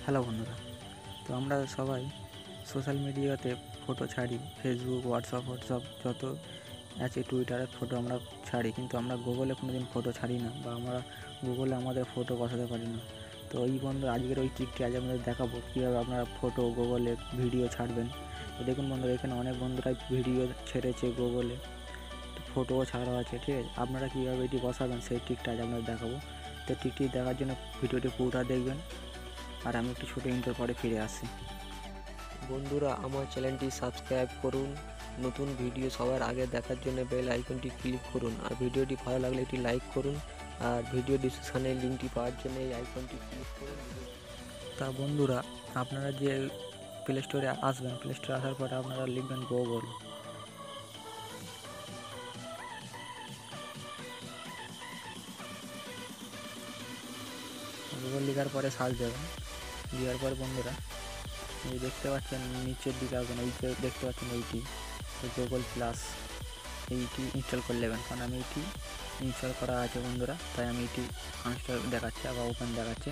Hello বন্ধুরা, তো আমরা সবাই সোশ্যাল মিডিয়াতে ফটো ছাড়ি। ফেসবুক, হোয়াটসঅ্যাপ যত আছে, টুইটারে ফটো আমরা ছাড়ি, কিন্তু আমরা গুগলে কোনো দিন ফটো ছাড়ি না, বা আমরা গুগলে আমাদের ফটো বসাতে পারি না। তো এই বন্ধু আজকের ওই ট্রিকটি আজ আপনাদের দেখাবো, কীভাবে আপনারা ফটো গুগলে ভিডিও ছাড়বেন। তো দেখুন বন্ধুরা, এখানে অনেক বন্ধুরাই ভিডিও ছেড়েছে গুগলে, ফটোও ছাড়া আছে, ঠিক আছে। আপনারা কীভাবে এটি বসাবেন সেই ট্রিকটা আজ আপনাদের দেখাবো। তো ট্রিকটি দেখার জন্য ভিডিওটি পুরোটা দেখবেন, আর আমি একটু ছোটো ইন্টার পরে ফিরে আসি। বন্ধুরা, আমার চ্যানেলটি সাবস্ক্রাইব করুন। নতুন ভিডিও সবার আগে দেখার জন্য বেল আইকনটি ক্লিক করুন, আর ভিডিওটি ভালো লাগলে একটি লাইক করুন, আর ভিডিও ডিসক্রিপশানে লিঙ্কটি পাওয়ার জন্য এই আইকনটি ক্লিক করুন। তা বন্ধুরা, আপনারা যে প্লে স্টোরে আসবেন, প্লে স্টোরে আসার পরে আপনারা লিখবেন গুগল। গুগল লেখার পরে সার্চ দেবেন, দেওয়ার পরে বন্ধুরা এই দেখতে পাচ্ছেন নিচের দিকে আসবেন, এই যে দেখতে পাচ্ছেন এইটি গুগল প্লাস, এইটি ইনস্টল করে নেবেন। কারণ আমি এইটি ইনস্টল করা আছে বন্ধুরা, তাই আমি এটি আনস্টল দেখাচ্ছে, আবার ওপেন দেখাচ্ছে।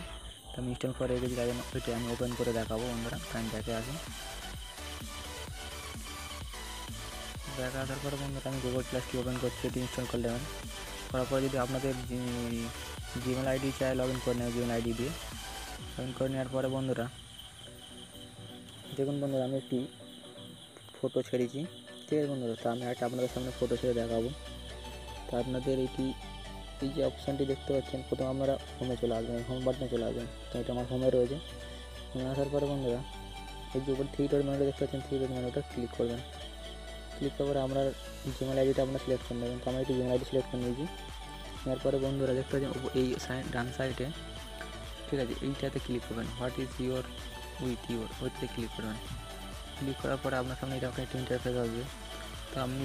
তো আমি ইনস্টল করে রেখেছি, তাই ওইটি আমি ওপেন করে দেখাবো বন্ধুরা। তাই আমি দেখে আসি, দেখা আসার পরে বন্ধুরা আমি গুগল প্লাসটি ওপেন করছি, এটি ইনস্টল করে নেবেন। করার পরে যদি আপনাদের জিমেল আইডি চাই, লগ ইন করে নেবেন জিমেল আইডি দিয়ে। লগ ইন করে নেওয়ার পরে বন্ধুরা দেখুন বন্ধুরা, আমি একটি ফটো ছেড়েছি, ঠিক আছে বন্ধুরা। তো আমি একটা আপনাদের সামনে ফটো ছেড়ে দেখাবো। তো আপনাদের এই যে অপশানটি দেখতে পাচ্ছেন, প্রথমে আপনারা হোমে চলে আসবেন, হোম বাটনে চলে আসবেন। তো এটা আমার হোমে রয়েছে। হোমে আসার পরে বন্ধুরা এই যে উপর থ্রি ডট মেনুটা দেখতে পাচ্ছেন, থ্রি ডট মেনুটা ক্লিক করবেন। ক্লিক করার পরে আপনার জিমেল আইডিটা আপনার সিলেক্ট করে নেবেন। তো আমি একটি জিমেল আইডি সিলেক্ট করে নিয়েছি। নেওয়ার পরে বন্ধুরা দেখতে পাচ্ছেন এই ডান সাইডে, ঠিক আছে, এইটাতে ক্লিক করবেন, what is your with your, ওইটাতে ক্লিক করবেন। ক্লিক করার পরে আপনার সামনে এরকম একটা ইন্টারফেস আসবে। তো আপনি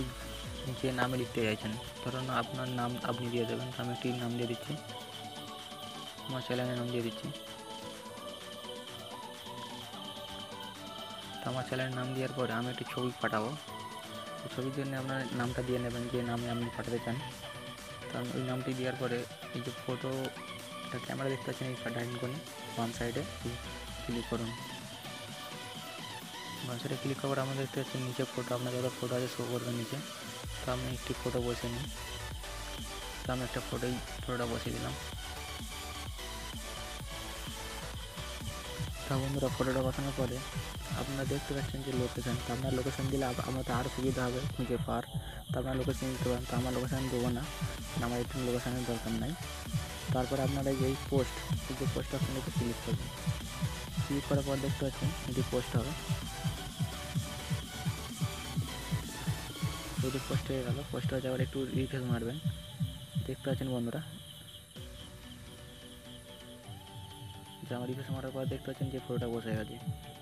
যে নামে লিখতে চাইছেন, ধরুন আপনার নাম আপনি দিয়ে দেবেন। তো আমি একটি নাম দিয়ে দিচ্ছি, আমার চ্যানেলের নাম দিয়ে দিচ্ছি। তো আমার চ্যানেলের নাম দেওয়ার পরে আমি একটি ছবি পাঠাবো। তো ছবির জন্য আপনার নামটা দিয়ে নেবেন, যে নামে আপনি পাঠাতে চান। তো আমি ওই নামটি দেওয়ার পরে এই যে ফটো, একটা ক্যামেরা দেখতে পাচ্ছেন, এই ডাইন কোণে বাম সাইডে ক্লিক করুন। বাম সাইডে ক্লিক করার পর আমরা দেখতে পাচ্ছেন নিচে ফটো, আপনার যত ফটো আছে শো করবে নিচে। তো আমি একটি ফটো বসিয়ে নিই। তো আমি একটা ফটোটা বসিয়ে দিলাম। তা বন্ধুরা, ফটোটা বসানোর পরে আপনারা দেখতে পাচ্ছেন যে লোকেশান। তো আপনার লোকেশান দিলে আমাদের আরও সুবিধা হবে খুঁজে পাওয়ার। তো আপনার লোকেশান দিতে পারেন। তো আমার লোকেশান দেবো না, আমার একটু লোকেশানের দরকার নাই। তারপরে আপনারা এই পোস্ট, এই যে পোস্ট অপশানটিতে ক্লিক করবেন। ক্লিক করার পর দেখতে পাচ্ছেন এটি পোস্ট হবে। এটি পোস্ট হয়ে গেল। পোস্ট হয়ে যাওয়ার একটু রিফ্রেশ মারবেন, দেখতে পাচ্ছেন বন্ধুরা যে আমার রিফ্রেশ মারার পর দেখতে পাচ্ছেন যে ফটোটা বসে গেছে।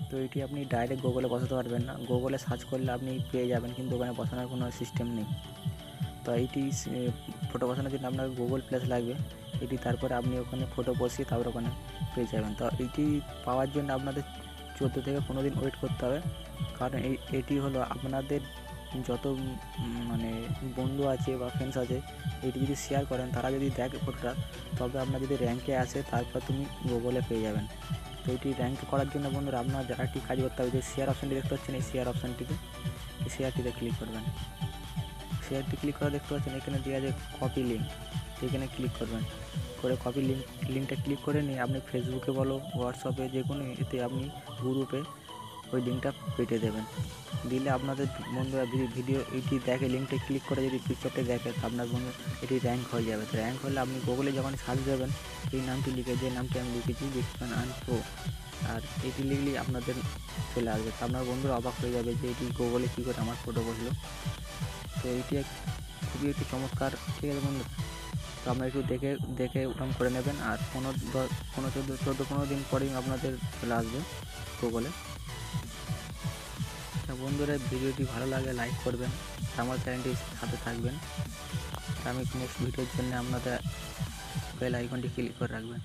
তো এটি আপনি ডাইরেক্ট গুগলে বসাতে পারবেন না, গুগলে সার্চ করলে আপনি পেয়ে যাবেন, কিন্তু ওখানে বসানোর কোনো সিস্টেম নেই। তো এইটি ফটো বসানোর জন্য আপনার গুগল প্লাস লাগবে এটি, তারপরে আপনি ওখানে ফটো বসিয়ে তারপর ওখানে পেয়ে যাবেন। তো এইটি পাওয়ার জন্য আপনাদের 14 থেকে 15 দিন ওয়েট করতে হবে। কারণ এটি হলো আপনাদের যত মানে বন্ধু আছে বা ফ্রেন্ডস আছে, এটি যদি শেয়ার করেন, তারা যদি দেখে ফটোটা, তবে আপনার যদি র্যাঙ্কে আসে তারপর তুমি গুগলে পেয়ে যাবেন। তো এটি র্যাঙ্ক করার জন্য বন্ধুরা আপনার একটি কাজ করতে হবে, যে শেয়ার অপশানটি দেখতে পাচ্ছেন, এই শেয়ার অপশানটিতে, এই শেয়ারটিতে ক্লিক করবেন। শেয়ারটি ক্লিক করা দেখতে পাচ্ছেন এখানে দেওয়া আছে কপি লিঙ্ক, এখানে ক্লিক করবেন। করে কপি লিঙ্কটা ক্লিক করে নিয়ে আপনি ফেসবুকে বলো, হোয়াটসঅ্যাপে, যে কোনো এতে আপনি গ্রুপে ওই লিঙ্কটা পেটে দেবেন। দিলে আপনাদের বন্ধুরা যদি ভিডিও এটি দেখে, লিঙ্কটা ক্লিক করে যদি পিকচারটা দেখে, আপনার বন্ধু এটি র্যাঙ্ক হয়ে যাবে। তো র্যাঙ্ক হলে আপনি গুগলে যখন সার্চ দেবেন, এই নামটি লিখে, যে নামটি আমি লিখেছি বিজ্ঞান আন প্রো, আর এটি লিখলেই আপনাদের চলে আসবে। তো আপনার বন্ধুরা অবাক হয়ে যাবে যে এটি গুগলে কী করে আমার ফটো বসলো। তো এইটি খুবই একটি চমৎকার, ঠিক আছে বন্ধু। তো আপনারা একটু দেখে ওরকম করে নেবেন, আর 15 দিন পরেই আপনাদের চলে আসবে গুগলে। তা বন্ধুরা, ভিডিওটি ভালো লাগে লাইক করবেন, আমার চ্যানেলটির সাথে থাকবেন। আমি নেক্সট ভিডিওর জন্য আপনাদের বেল আইকনটি ক্লিক করে রাখবেন।